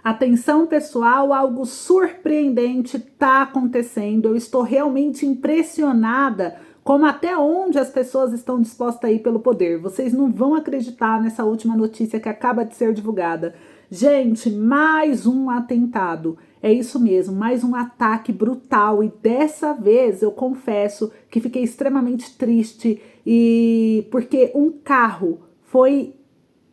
Atenção pessoal, algo surpreendente está acontecendo. Eu estou realmente impressionada como até onde as pessoas estão dispostas a ir pelo poder. Vocês não vão acreditar nessa última notícia que acaba de ser divulgada. Gente, mais um atentado. É isso mesmo, mais um ataque brutal. E dessa vez eu confesso que fiquei extremamente triste porque um carro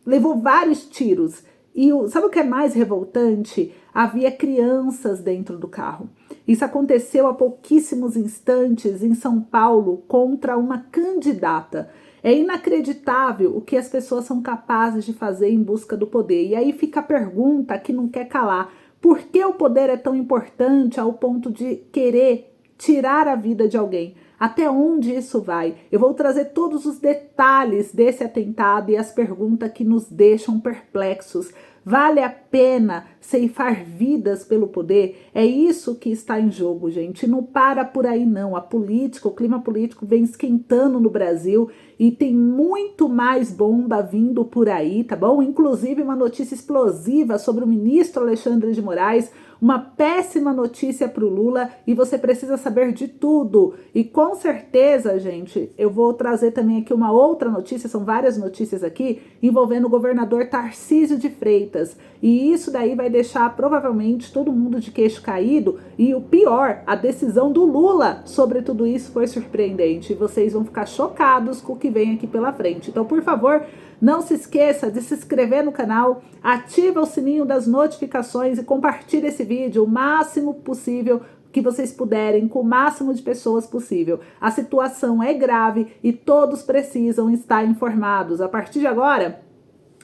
levou vários tiros. E sabe o que é mais revoltante? Havia crianças dentro do carro. Isso aconteceu há pouquíssimos instantes em São Paulo contra uma candidata. É inacreditável o que as pessoas são capazes de fazer em busca do poder. E aí fica a pergunta que não quer calar. Por que o poder é tão importante ao ponto de querer tirar a vida de alguém? Até onde isso vai? Eu vou trazer todos os detalhes desse atentado e as perguntas que nos deixam perplexos. Vale a pena ceifar vidas pelo poder? É isso que está em jogo, gente. Não para por aí, não. A política, o clima político vem esquentando no Brasil e tem muito mais bomba vindo por aí, tá bom? Inclusive uma notícia explosiva sobre o ministro Alexandre de Moraes, uma péssima notícia para o Lula e você precisa saber de tudo. E com certeza, gente, eu vou trazer também aqui uma outra notícia, são várias notícias aqui, envolvendo o governador Tarcísio de Freitas. E isso daí vai deixar provavelmente todo mundo de queixo caído. E o pior, a decisão do Lula sobre tudo isso foi surpreendente. E vocês vão ficar chocados com o que vem aqui pela frente. Então, por favor, não se esqueça de se inscrever no canal, ativa o sininho das notificações e compartilhe esse vídeo o máximo possível que vocês puderem, com o máximo de pessoas possível. A situação é grave e todos precisam estar informados. A partir de agora,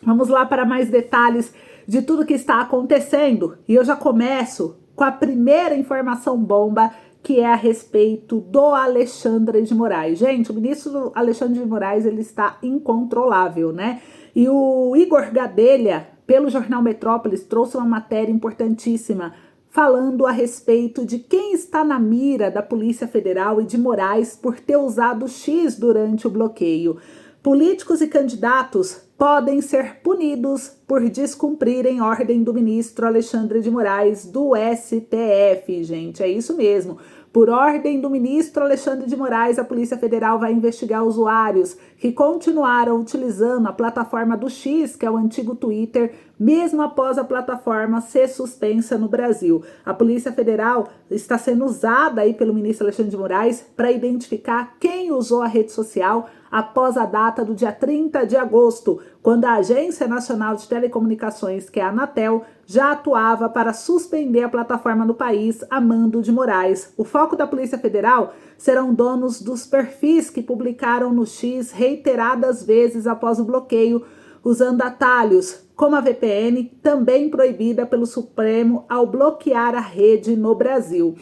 vamos lá para mais detalhes de tudo que está acontecendo. E eu já começo com a primeira informação bomba, que é a respeito do Alexandre de Moraes. Gente, o ministro Alexandre de Moraes, ele está incontrolável, né? E o Igor Gadelha, pelo jornal Metrópolis, trouxe uma matéria importantíssima falando a respeito de quem está na mira da Polícia Federal e de Moraes por ter usado X durante o bloqueio. Políticos e candidatos podem ser punidos por descumprirem ordem do ministro Alexandre de Moraes do STF, gente, é isso mesmo. Por ordem do ministro Alexandre de Moraes, a Polícia Federal vai investigar usuários que continuaram utilizando a plataforma do X, que é o antigo Twitter, mesmo após a plataforma ser suspensa no Brasil. A Polícia Federal está sendo usada aí pelo ministro Alexandre de Moraes para identificar quem usou a rede social após a data do dia 30 de agosto, quando a Agência Nacional de Telecomunicações, que é a Anatel, já atuava para suspender a plataforma no país a mando de Moraes. O foco da Polícia Federal serão donos dos perfis que publicaram no X reiteradas vezes após o bloqueio, usando atalhos, como a VPN, também proibida pelo Supremo ao bloquear a rede no Brasil.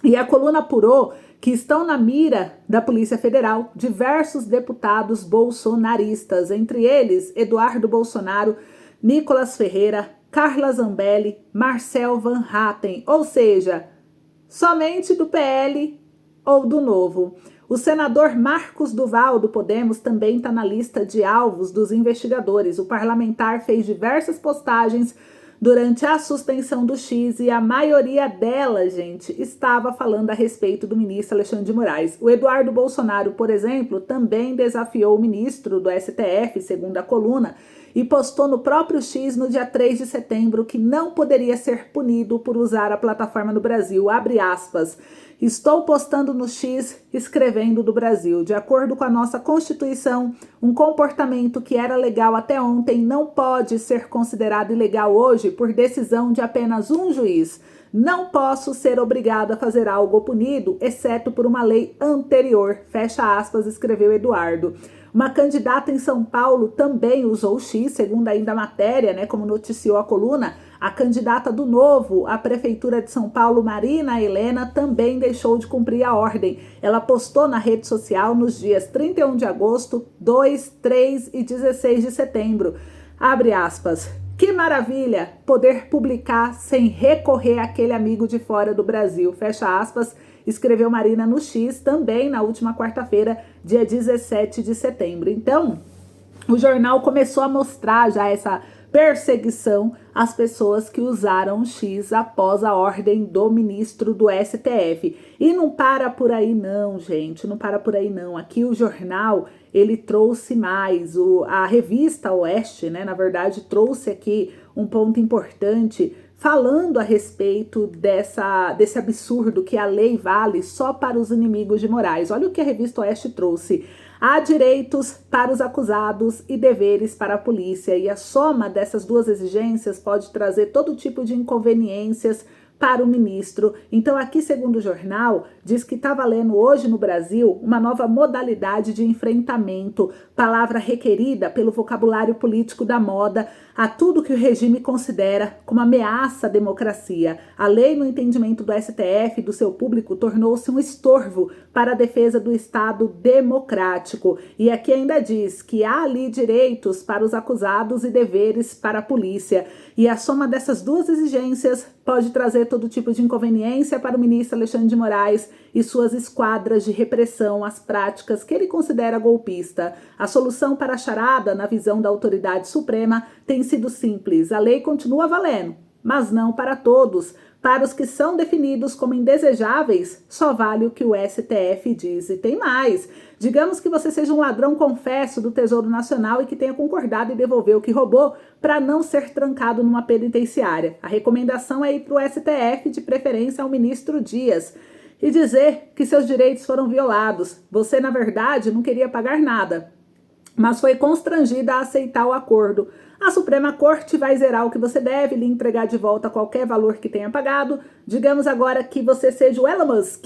E a coluna apurou que estão na mira da Polícia Federal diversos deputados bolsonaristas, entre eles Eduardo Bolsonaro, Nicolas Ferreira, Carla Zambelli, Marcel Van Hatten, ou seja, somente do PL ou do Novo. O senador Marcos Duval, do Podemos, também está na lista de alvos dos investigadores. O parlamentar fez diversas postagens durante a suspensão do X e a maioria delas, gente, estava falando a respeito do ministro Alexandre de Moraes. O Eduardo Bolsonaro, por exemplo, também desafiou o ministro do STF, segundo a coluna, e postou no próprio X no dia 3 de setembro que não poderia ser punido por usar a plataforma no Brasil. Abre aspas. Estou postando no X, escrevendo do Brasil. De acordo com a nossa Constituição, um comportamento que era legal até ontem não pode ser considerado ilegal hoje por decisão de apenas um juiz. Não posso ser obrigado a fazer algo punido, exceto por uma lei anterior. Fecha aspas, escreveu Eduardo. Uma candidata em São Paulo também usou o X, segundo ainda a matéria, né, como noticiou a coluna. A candidata do Novo à Prefeitura de São Paulo, Marina Helena, também deixou de cumprir a ordem. Ela postou na rede social nos dias 31 de agosto, 2, 3 e 16 de setembro. Abre aspas. Que maravilha poder publicar sem recorrer àquele amigo de fora do Brasil. Fecha aspas, escreveu Marina no X também na última quarta-feira, dia 17 de setembro. Então, o jornal começou a mostrar já essa perseguição as pessoas que usaram o X após a ordem do ministro do STF. E não para por aí não, gente, não para por aí não. Aqui o jornal, ele trouxe mais, a revista Oeste, né, na verdade, trouxe aqui um ponto importante, falando a respeito desse absurdo que a lei vale só para os inimigos de Moraes. Olha o que a revista Oeste trouxe. Há direitos para os acusados e deveres para a polícia, e a soma dessas duas exigências pode trazer todo tipo de inconveniências para o ministro. Então, aqui, segundo o jornal, diz que está valendo hoje no Brasil uma nova modalidade de enfrentamento, palavra requerida pelo vocabulário político da moda, a tudo que o regime considera como ameaça à democracia. A lei, no entendimento do STF e do seu público, tornou-se um estorvo para a defesa do Estado democrático. E aqui ainda diz que há ali direitos para os acusados e deveres para a polícia. E a soma dessas duas exigências pode trazer todo tipo de inconveniência para o ministro Alexandre de Moraes e suas esquadras de repressão às práticas que ele considera golpista. A solução para a charada, na visão da autoridade suprema, tem sido simples. A lei continua valendo, mas não para todos. Para os que são definidos como indesejáveis, só vale o que o STF diz. E tem mais. Digamos que você seja um ladrão confesso do Tesouro Nacional e que tenha concordado em devolver o que roubou para não ser trancado numa penitenciária. A recomendação é ir para o STF, de preferência ao ministro Dias, e dizer que seus direitos foram violados. Você, na verdade, não queria pagar nada, mas foi constrangida a aceitar o acordo. A Suprema Corte vai zerar o que você deve, lhe entregar de volta qualquer valor que tenha pagado. Digamos agora que você seja o Elon Musk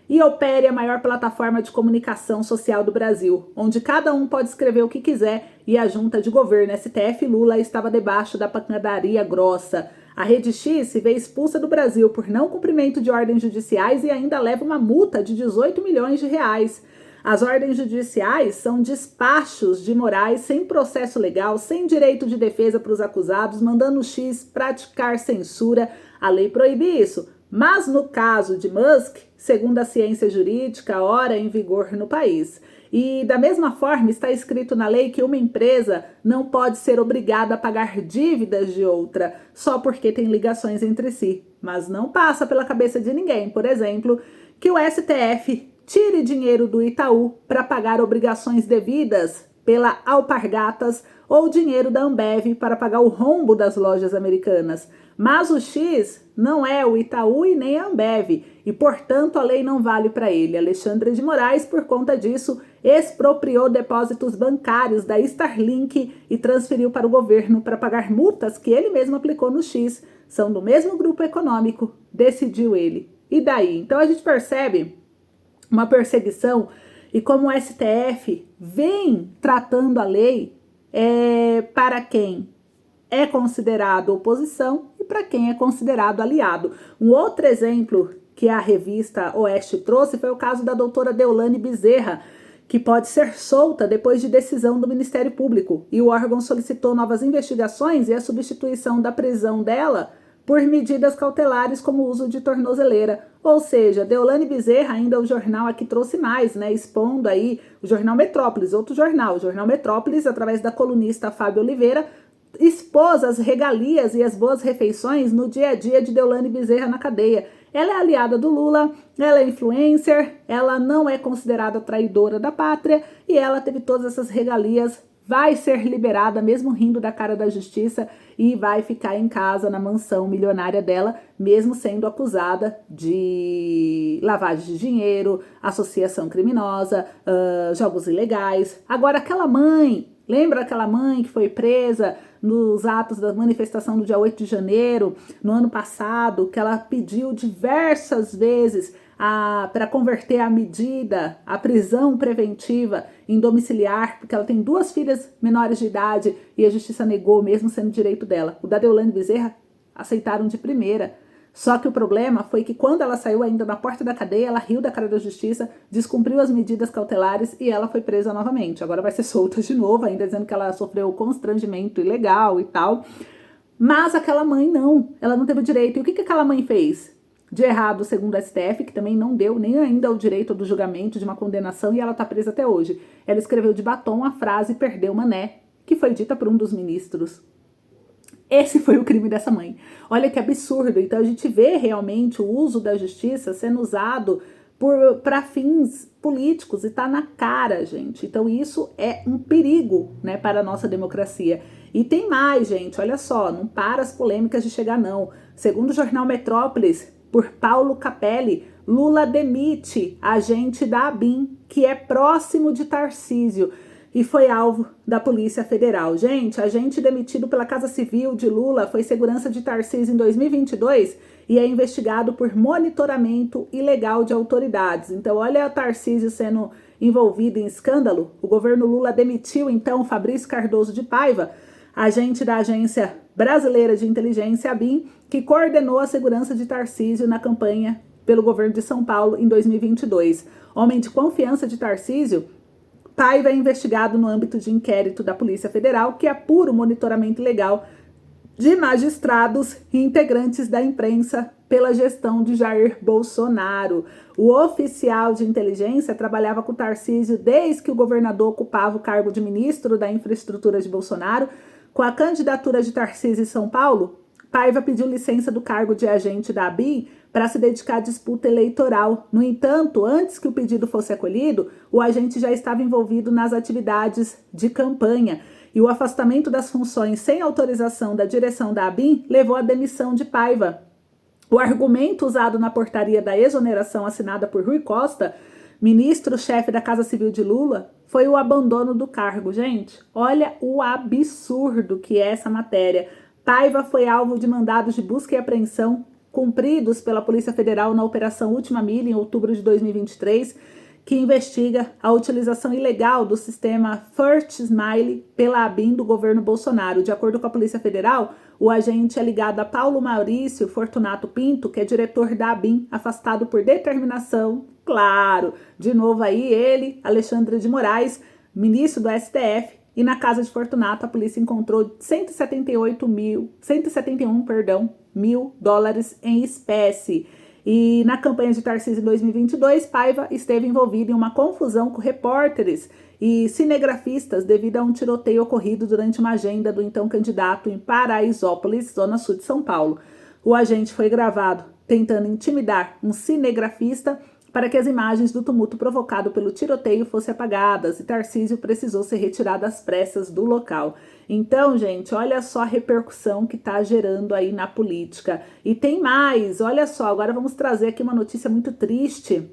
e opere a maior plataforma de comunicação social do Brasil, onde cada um pode escrever o que quiser e a junta de governo STF Lula estava debaixo da pancadaria grossa. A Rede X se vê expulsa do Brasil por não cumprimento de ordens judiciais e ainda leva uma multa de 18 milhões de reais. As ordens judiciais são despachos de Moraes sem processo legal, sem direito de defesa para os acusados, mandando o X praticar censura. A lei proíbe isso. Mas no caso de Musk, segundo a ciência jurídica, ora em vigor no país. E da mesma forma está escrito na lei que uma empresa não pode ser obrigada a pagar dívidas de outra só porque tem ligações entre si. Mas não passa pela cabeça de ninguém, por exemplo, que o STF tire dinheiro do Itaú para pagar obrigações devidas pela Alpargatas ou dinheiro da Ambev para pagar o rombo das lojas americanas. Mas o X não é o Itaú e nem a Ambev, e portanto a lei não vale para ele. Alexandre de Moraes, por conta disso, expropriou depósitos bancários da Starlink e transferiu para o governo para pagar multas que ele mesmo aplicou no X. São do mesmo grupo econômico, decidiu ele. E daí? Então a gente percebe uma perseguição e como o STF vem tratando a lei para quem é considerado oposição e para quem é considerado aliado. Um outro exemplo que a revista Oeste trouxe foi o caso da doutora Deolane Bezerra, que pode ser solta depois de decisão do Ministério Público. E o órgão solicitou novas investigações e a substituição da prisão dela por medidas cautelares como o uso de tornozeleira. Ou seja, Deolane Bezerra, ainda o jornal aqui trouxe mais, né, expondo aí o jornal Metrópolis, outro jornal, o jornal Metrópolis, através da colunista Fábio Oliveira, expôs as regalias e as boas refeições no dia a dia de Deolane Bezerra na cadeia. Ela é aliada do Lula, ela é influencer, ela não é considerada traidora da pátria e ela teve todas essas regalias, vai ser liberada mesmo rindo da cara da justiça e vai ficar em casa na mansão milionária dela, mesmo sendo acusada de lavagem de dinheiro, associação criminosa, jogos ilegais. Agora aquela mãe, lembra aquela mãe que foi presa nos atos da manifestação do dia 8 de janeiro, no ano passado, que ela pediu diversas vezes para converter a medida, a prisão preventiva em domiciliar, porque ela tem 2 filhas menores de idade e a justiça negou, mesmo sendo direito dela. O da Deolane Bezerra aceitaram de primeira. Só que o problema foi que quando ela saiu ainda na porta da cadeia, ela riu da cara da justiça, descumpriu as medidas cautelares e ela foi presa novamente. Agora vai ser solta de novo, ainda dizendo que ela sofreu constrangimento ilegal e tal. Mas aquela mãe não, ela não teve direito. E o que aquela mãe fez de errado, segundo a STF, que também não deu nem ainda o direito do julgamento, de uma condenação, e ela tá presa até hoje? Ela escreveu de batom a frase "perdeu mané", que foi dita por um dos ministros. Esse foi o crime dessa mãe. Olha que absurdo. Então a gente vê realmente o uso da justiça sendo usado para fins políticos e tá na cara, gente. Então isso é um perigo, né, para a nossa democracia. E tem mais, gente. Olha só, não para as polêmicas de chegar não. Segundo o jornal Metrópolis, por Paulo Capelli, Lula demite agente da ABIN, que é próximo de Tarcísio, e foi alvo da Polícia Federal. Gente, agente demitido pela Casa Civil de Lula foi segurança de Tarcísio em 2022 e é investigado por monitoramento ilegal de autoridades. Então, olha o Tarcísio sendo envolvido em escândalo. O governo Lula demitiu, então, Fabrício Cardoso de Paiva, agente da Agência Brasileira de Inteligência, ABIN, que coordenou a segurança de Tarcísio na campanha pelo governo de São Paulo em 2022. Homem de confiança de Tarcísio, Paiva é investigado no âmbito de inquérito da Polícia Federal, que apura o monitoramento ilegal de magistrados e integrantes da imprensa pela gestão de Jair Bolsonaro. O oficial de inteligência trabalhava com Tarcísio desde que o governador ocupava o cargo de ministro da Infraestrutura de Bolsonaro. Com a candidatura de Tarcísio em São Paulo, Paiva pediu licença do cargo de agente da ABIN para se dedicar à disputa eleitoral. No entanto, antes que o pedido fosse acolhido, o agente já estava envolvido nas atividades de campanha. E o afastamento das funções sem autorização da direção da ABIN levou à demissão de Paiva. O argumento usado na portaria da exoneração assinada por Rui Costa, ministro-chefe da Casa Civil de Lula, foi o abandono do cargo. Gente, olha o absurdo que é essa matéria. Paiva foi alvo de mandados de busca e apreensão cumpridos pela Polícia Federal na Operação Última Milha, em outubro de 2023, que investiga a utilização ilegal do sistema First Smile pela ABIN do governo Bolsonaro. De acordo com a Polícia Federal, o agente é ligado a Paulo Maurício Fortunato Pinto, que é diretor da ABIN, afastado por determinação, claro, de novo aí ele, Alexandre de Moraes, ministro do STF, e na casa de Fortunato a polícia encontrou 171 mil dólares em espécie. E na campanha de Tarcísio em 2022, Paiva esteve envolvido em uma confusão com repórteres e cinegrafistas devido a um tiroteio ocorrido durante uma agenda do então candidato em Paraisópolis, zona sul de São Paulo. O agente foi gravado tentando intimidar um cinegrafista para que as imagens do tumulto provocado pelo tiroteio fossem apagadas, e Tarcísio precisou ser retirado às pressas do local. Então, gente, olha só a repercussão que está gerando aí na política. E tem mais, olha só, agora vamos trazer aqui uma notícia muito triste,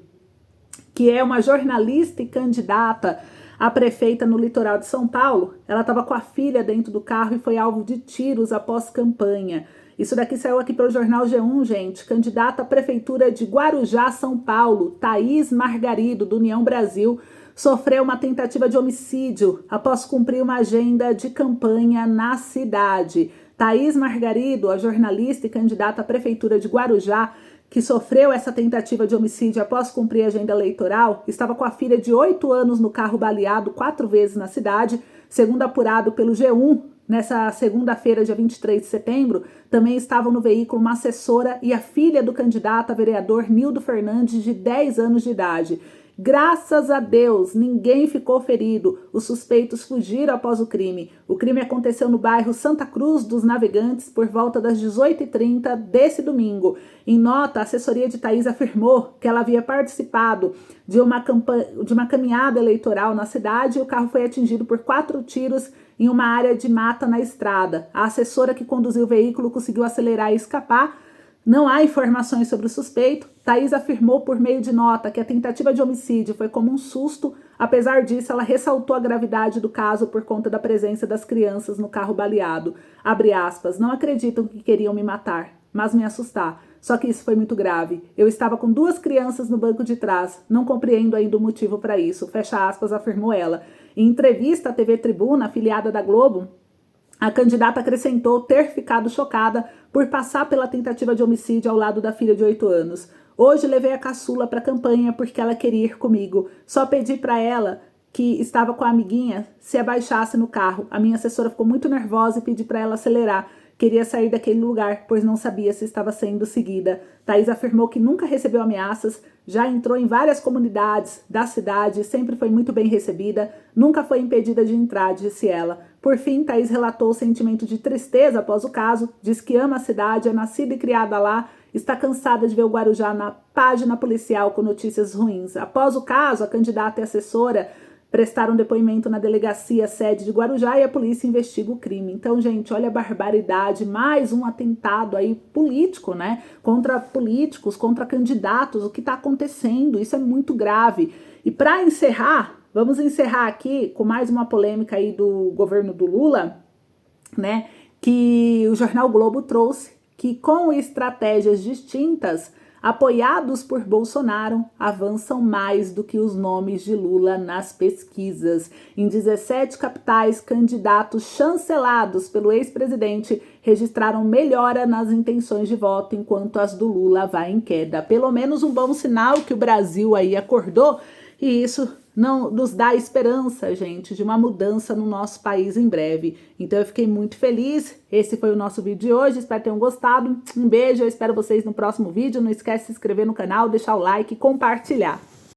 que é uma jornalista e candidata a prefeita no litoral de São Paulo. Ela estava com a filha dentro do carro e foi alvo de tiros após campanha. Isso daqui saiu aqui pelo jornal G1, gente. Candidata à prefeitura de Guarujá, São Paulo, Thaís Margarido, do União Brasil, sofreu uma tentativa de homicídio após cumprir uma agenda de campanha na cidade. Thaís Margarido, a jornalista e candidata à prefeitura de Guarujá, que sofreu essa tentativa de homicídio após cumprir a agenda eleitoral, estava com a filha de 8 anos no carro baleado 4 vezes na cidade, segundo apurado pelo G1. Nessa segunda-feira, dia 23 de setembro, também estavam no veículo uma assessora e a filha do candidato a vereador Nildo Fernandes, de 10 anos de idade. Graças a Deus, ninguém ficou ferido. Os suspeitos fugiram após o crime. O crime aconteceu no bairro Santa Cruz dos Navegantes por volta das 18h30 desse domingo. Em nota, a assessoria de Thaís afirmou que ela havia participado de uma caminhada eleitoral na cidade e o carro foi atingido por 4 tiros em uma área de mata na estrada. A assessora que conduziu o veículo conseguiu acelerar e escapar. Não há informações sobre o suspeito. Thaís afirmou por meio de nota que a tentativa de homicídio foi como um susto. Apesar disso, ela ressaltou a gravidade do caso por conta da presença das crianças no carro baleado. Abre aspas, não acreditam que queriam me matar, mas me assustar. Só que isso foi muito grave. Eu estava com 2 crianças no banco de trás. Não compreendo ainda o motivo para isso. Fecha aspas, afirmou ela. Em entrevista à TV Tribuna, afiliada da Globo, a candidata acrescentou ter ficado chocada por passar pela tentativa de homicídio ao lado da filha de 8 anos. Hoje levei a caçula para a campanha porque ela queria ir comigo. Só pedi para ela, que estava com a amiguinha, se abaixasse no carro. A minha assessora ficou muito nervosa e pedi para ela acelerar. Queria sair daquele lugar, pois não sabia se estava sendo seguida. Thaís afirmou que nunca recebeu ameaças, já entrou em várias comunidades da cidade, sempre foi muito bem recebida, nunca foi impedida de entrar, disse ela. Por fim, Thaís relatou o sentimento de tristeza após o caso, diz que ama a cidade, é nascida e criada lá, está cansada de ver o Guarujá na página policial com notícias ruins. Após o caso, a candidata e assessora prestaram depoimento na delegacia sede de Guarujá e a polícia investiga o crime. Então, gente, olha a barbaridade, mais um atentado aí político, né? Contra políticos, contra candidatos, o que está acontecendo, isso é muito grave. E para encerrar, vamos encerrar aqui com mais uma polêmica aí do governo do Lula, né? Que o jornal Globo trouxe, que com estratégias distintas, apoiados por Bolsonaro, avançam mais do que os nomes de Lula nas pesquisas. Em 17 capitais, candidatos chancelados pelo ex-presidente registraram melhora nas intenções de voto, enquanto as do Lula vai em queda. Pelo menos um bom sinal que o Brasil aí acordou, e isso não nos dá esperança, gente, de uma mudança no nosso país em breve. Então eu fiquei muito feliz. Esse foi o nosso vídeo de hoje. Espero que tenham gostado. Um beijo, eu espero vocês no próximo vídeo. Não esquece de se inscrever no canal, deixar o like e compartilhar.